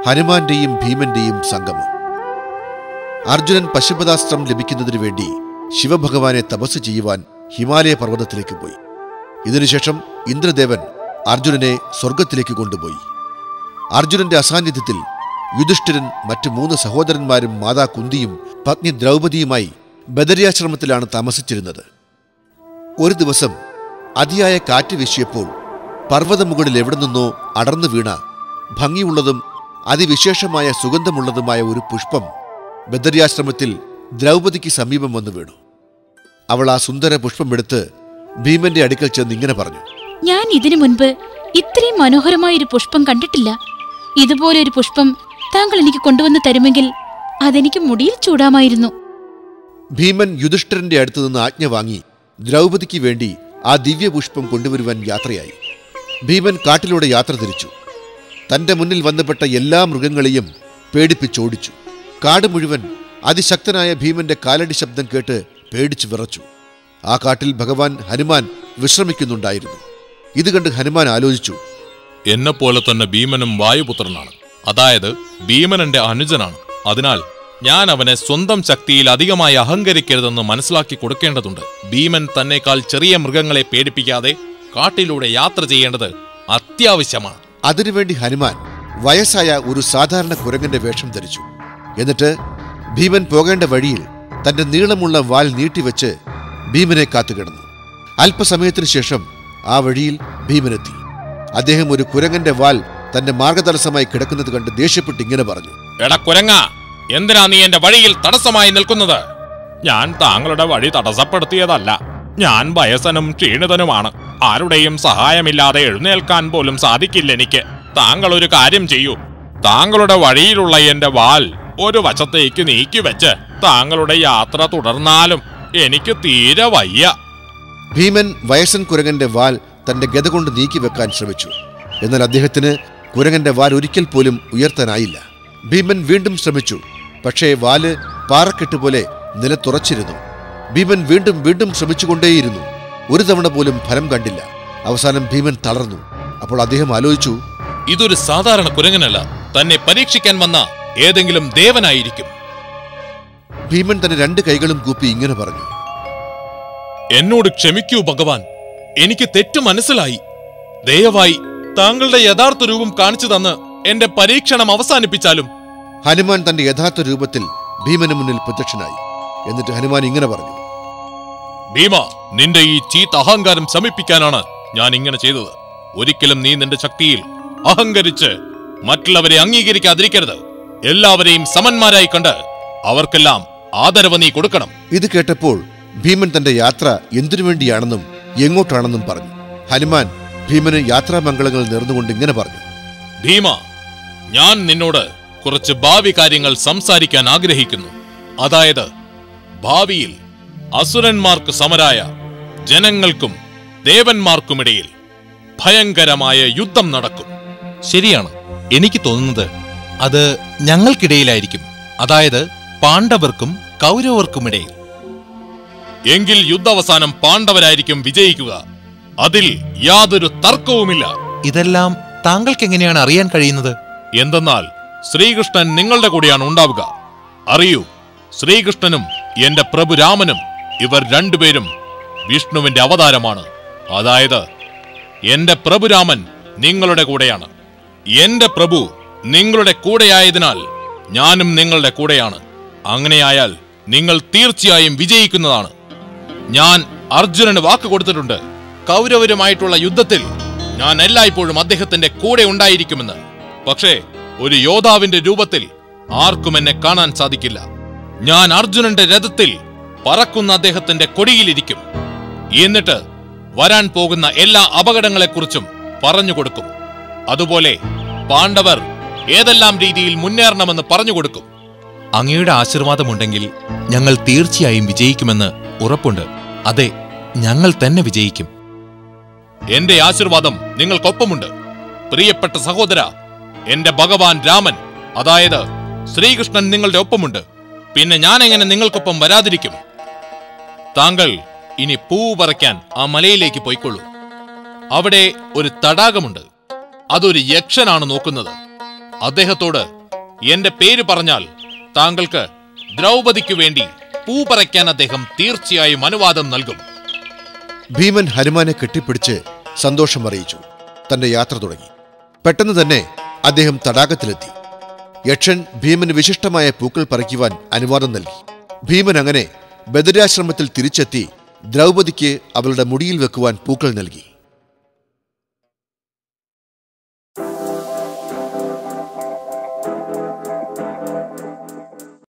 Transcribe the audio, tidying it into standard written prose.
ഹനുമാന്റെയും ഭീമന്റെയും സംഗമം. അർജുനൻ പശുപതാസ്ത്രം ലഭിക്കുന്നതിനു വേണ്ടി ശിവഭഗവാനെ തപസ് ചെയ്യുവാൻ ഹിമാലയ പർവ്വതത്തിലേക്ക് പോയി. ഇതിനുശേഷം ഇന്ദ്രദേവൻ അർജുനനെ സ്വർഗത്തിലേക്ക് കൊണ്ടുപോയി. അർജുനന്റെ അസാന്നിധ്യത്തിൽ യുധിഷ്ഠിരൻ മറ്റു 3 സഹോദരന്മാരും മാതാ കുന്തിയും പത്നി ദ്രൗപദിയുമായി ബദരിയാശ്രമത്തിലാണ് താമസിച്ചിരുന്നത്. ഒരു ദിവസം അതിയായ കാറ്റ് വീശിയപ്പോൾ പർവ്വതമുകളിൽ എവിടെ നിന്നോ അടർന്നു വീണ ഭംഗിയുള്ളതും അതിവിശേഷമായ സുഗന്ധമുള്ളതുമായ ഒരു പുഷ്പം ബദരിയാശ്രമത്തിൽ ദ്രൗപദിക്ക് സമീപം വന്നു വീണു. അവൾ ആ സുന്ദര പുഷ്പം എടുത്ത് ഭീമന്റെ അടുക്കൽ ചെന്ന് ഇങ്ങനെ പറഞ്ഞു: ഞാൻ ഇതിനു മുൻപ് ഇത്രയും മനോഹരമായൊരു പുഷ്പം കണ്ടിട്ടില്ല. ഇതുപോലെ ഒരു പുഷ്പം താങ്കൾ എനിക്ക് കൊണ്ടുവന്ന് തരുമെങ്കിൽ അതെനിക്ക് മുടിയിൽ ചൂടാമായിരുന്നു. ഭീമൻ യുധിഷ്ഠിരന്റെ അടുത്തുനിന്ന് ആജ്ഞ വാങ്ങി ദ്രൗപദിക്ക് വേണ്ടി ആ ദിവ്യപുഷ്പം കൊണ്ടുവരുവാൻ യാത്രയായി. ഭീമൻ കാട്ടിലൂടെ യാത്ര തിരിച്ചു. തന്റെ മുന്നിൽ വന്നുപെട്ട എല്ലാ മൃഗങ്ങളെയും പേടിപ്പിച്ചോടിച്ചു. കാട് മുഴുവൻ അതിശക്തനായ ഭീമന്റെ കാലടി ശബ്ദം കേട്ട് പേടിച്ചു വിറച്ചു. ആ കാട്ടിൽ ഭഗവാൻ ഹനുമാൻ വിശ്രമിക്കുന്നുണ്ടായിരുന്നു. ഇത് കണ്ട് ഹനുമാൻ ആലോചിച്ചു: എന്നെപ്പോലെ തന്നെ ഭീമനും വായുപുത്രനാണ്. അതായത് ഭീമൻ എന്റെ അനുജനാണ്. അതിനാൽ ഞാൻ അവനെ സ്വന്തം ശക്തിയിൽ അധികമായി അഹങ്കരിക്കരുതെന്ന് മനസ്സിലാക്കി കൊടുക്കേണ്ടതുണ്ട്. ഭീമൻ തന്നെക്കാൾ ചെറിയ മൃഗങ്ങളെ പേടിപ്പിക്കാതെ കാട്ടിലൂടെ യാത്ര ചെയ്യേണ്ടത് അത്യാവശ്യമാണ്. അതിനുവേണ്ടി ഹനുമാൻ വയസ്സായ ഒരു സാധാരണ കുരങ്ങന്റെ വേഷം ധരിച്ചു. എന്നിട്ട് ഭീമൻ പോകേണ്ട വഴിയിൽ തന്റെ നീളമുള്ള വാൽ നീട്ടിവെച്ച് ഭീമനെ കാത്തുകിടന്നു. അല്പസമയത്തിനു ശേഷം ആ വഴിയിൽ ഭീമനെത്തി. അദ്ദേഹം ഒരു കുരങ്ങന്റെ വാൽ തന്റെ മാർഗതടസ്സമായി കിടക്കുന്നത് കണ്ട് ദേഷ്യപ്പെട്ട് ഇങ്ങനെ പറഞ്ഞു: എടാ കുരങ്ങ, എന്തിനാ നീ എന്റെ വഴിയിൽ തടസ്സമായി നിൽക്കുന്നത്? ഞാൻ താങ്കളുടെ വഴി തടസ്സപ്പെടുത്തിയതല്ല. ഞാൻ വയസ്സനും ക്ഷീണിതനുമാണ്. ആരുടെയും സഹായമില്ലാതെ എഴുന്നേൽക്കാൻ പോലും സാധിക്കില്ല എനിക്ക്. താങ്കൾ ഒരു കാര്യം ചെയ്യൂ. താങ്കളുടെ വഴിയിലുള്ള എന്റെ വാൽ ഒരു വശത്തേക്ക് നീക്കിവെച്ച് താങ്കളുടെ യാത്ര തുടർന്നാലും എനിക്ക് തീരെ വയ്യ. ഭീമൻ വയസ്സൻ കുരങ്ങന്റെ വാൽ തന്റെ ഗദ കൊണ്ട് നീക്കിവെക്കാൻ ശ്രമിച്ചു. എന്നാൽ അദ്ദേഹത്തിന് കുരങ്ങന്റെ വാൽ ഒരിക്കൽ പോലും ഉയർത്താനായില്ല. ഭീമൻ വീണ്ടും ശ്രമിച്ചു. പക്ഷേ വാല് പാറക്കെട്ടുപോലെ നിലത്തുറച്ചിരുന്നു. ഭീമൻ വീണ്ടും വീണ്ടും ശ്രമിച്ചുകൊണ്ടേയിരുന്നു. ഒരു തവണ പോലും ഫലം കണ്ടില്ല. അവസാനം ഭീമൻ തളർന്നു. അപ്പോൾ അദ്ദേഹം ആലോചിച്ചു: ഇതൊരു സാധാരണ കുരങ്ങനല്ല, തന്നെ പരീക്ഷിക്കാൻ വന്ന ഏതെങ്കിലും ദേവനായിരിക്കും. ഭീമൻ തന്റെ 2 കൈകളും കൂപ്പി ഇങ്ങനെ പറഞ്ഞു: എന്നോട് ക്ഷമിക്കൂ ഭഗവാൻ, എനിക്ക് തെറ്റു മനസ്സിലായി. ദയവായി താങ്കളുടെ യഥാർത്ഥ രൂപം കാണിച്ചു തന്ന് എന്റെ പരീക്ഷണം അവസാനിപ്പിച്ചാലും. ഹനുമാൻ തന്റെ യഥാർത്ഥ രൂപത്തിൽ ഭീമന് മുന്നിൽ പ്രത്യക്ഷനായി. എന്നിട്ട് ഹനുമാൻ ഇങ്ങനെ പറഞ്ഞു: ഭീമ, നിന്റെ ഈ ചീത്ത അഹങ്കാരം ശമിപ്പിക്കാനാണ് ഞാൻ ഇങ്ങനെ ചെയ്തത്. ഒരിക്കലും നീ നിന്റെ ശക്തിയിൽ അഹങ്കരിച്ച് മറ്റുള്ളവരെ അംഗീകരിക്കാതിരിക്കരുത്. എല്ലാവരെയും സമന്മാരായി കണ്ട് അവർക്കെല്ലാം ആദരവ് നീ കൊടുക്കണം. ഇത് കേട്ടപ്പോൾ ഭീമൻ തന്റെ യാത്ര എന്തിനു വേണ്ടിയാണെന്നും എങ്ങോട്ടാണെന്നും പറഞ്ഞു. ഹനുമാൻ ഭീമന് യാത്രാമംഗളങ്ങൾ നേർന്നുകൊണ്ട് ഇങ്ങനെ പറഞ്ഞു: ഭീമ, ഞാൻ നിന്നോട് കുറച്ച് ഭാവി കാര്യങ്ങൾ സംസാരിക്കാൻ ആഗ്രഹിക്കുന്നു. അതായത് ഭാവിയിൽ അസുരന്മാർക്ക് സമരായ ജനങ്ങൾക്കും ദേവന്മാർക്കുമിടയിൽ ഭയങ്കരമായ യുദ്ധം നടക്കും. ശരിയാണ്. എനിക്ക് തോന്നുന്നത് അത് ഞങ്ങൾക്കിടയിലായിരിക്കും. അതായത് പാണ്ഡവർക്കും കൗരവർക്കുമിടയിൽ. എങ്കിൽ യുദ്ധാവസാനം പാണ്ഡവരായിരിക്കും വിജയിക്കുക. അതിൽ യാതൊരു തർക്കവുമില്ല. ഇതെല്ലാം താങ്കൾക്ക് എങ്ങനെയാണ് അറിയാൻ കഴിയുന്നത്? എന്തെന്നാൽ ശ്രീകൃഷ്ണൻ നിങ്ങളുടെ കൂടെയാണ് ഉണ്ടാവുക. അറിയൂ, ശ്രീകൃഷ്ണനും എന്റെ പ്രഭു രാമനും ഇവർ രണ്ടുപേരും വിഷ്ണുവിന്റെ അവതാരമാണ്. അതായത് എന്റെ പ്രഭു രാമൻ നിങ്ങളുടെ കൂടെയാണ്. എന്റെ പ്രഭു നിങ്ങളുടെ കൂടെയായതിനാൽ ഞാനും നിങ്ങളുടെ കൂടെയാണ്. അങ്ങനെയായാൽ നിങ്ങൾ തീർച്ചയായും വിജയിക്കുന്നതാണ്. ഞാൻ അർജുനന് വാക്ക് കൊടുത്തിട്ടുണ്ട്. കൗരവരുമായിട്ടുള്ള യുദ്ധത്തിൽ ഞാൻ എല്ലായ്പ്പോഴും അദ്ദേഹത്തിന്റെ കൂടെ ഉണ്ടായിരിക്കുമെന്ന്. പക്ഷേ ഒരു യോദ്ധാവിന്റെ രൂപത്തിൽ ആർക്കും എന്നെ കാണാൻ സാധിക്കില്ല. ഞാൻ അർജുനന്റെ രഥത്തിൽ പറക്കുന്ന അദ്ദേഹത്തിന്റെ കൊടിയിലിരിക്കും. എന്നിട്ട് വരാൻ പോകുന്ന എല്ലാ അപകടങ്ങളെക്കുറിച്ചും പറഞ്ഞുകൊടുക്കും. അതുപോലെ പാണ്ഡവർ ഏതെല്ലാം രീതിയിൽ മുന്നേറണമെന്ന് പറഞ്ഞുകൊടുക്കും. അങ്ങയുടെ ആശീർവാദമുണ്ടെങ്കിൽ ഞങ്ങൾ തീർച്ചയായും വിജയിക്കുമെന്ന് ഉറപ്പുണ്ട്. അതെ, ഞങ്ങൾ തന്നെ വിജയിക്കും. എന്റെ ആശീർവാദം നിങ്ങൾക്കൊപ്പമുണ്ട്. പ്രിയപ്പെട്ട സഹോദര, എന്റെ ഭഗവാൻ രാമൻ, അതായത് ശ്രീകൃഷ്ണൻ നിങ്ങളുടെ ഒപ്പമുണ്ട്. പിന്നെ ഞാൻ എങ്ങനെ നിങ്ങൾക്കൊപ്പം വരാതിരിക്കും? താങ്കൾ ഇനി പൂവ് പറിക്കാൻ ആ മലയിലേക്ക് പോയിക്കൊള്ളൂ. അവിടെ ഒരു തടാകമുണ്ട്. അതൊരു യക്ഷനാണ് നോക്കുന്നത്. അദ്ദേഹത്തോട് എന്റെ പേര് പറഞ്ഞാൽ താങ്കൾക്ക് ദ്രൗപദിക്കു വേണ്ടി പൂ പറിക്കാൻ അദ്ദേഹം തീർച്ചയായും അനുവാദം നൽകും. ഭീമൻ ഹനുമാനെ കെട്ടിപ്പിടിച്ച് സന്തോഷം അറിയിച്ചു. തന്റെ യാത്ര തുടങ്ങി. പെട്ടെന്ന് തന്നെ അദ്ദേഹം തടാകത്തിലെത്തി. യക്ഷൻ ഭീമന് വിശിഷ്ടമായ പൂക്കൾ പറിക്കുവാൻ അനുവാദം നൽകി. ഭീമൻ അങ്ങനെ ബദരാശ്രമത്തിൽ തിരിച്ചെത്തി ദ്രൗപദിക്ക് അവളുടെ മുടിയിൽ വെക്കുവാൻ പൂക്കൾ നൽകി.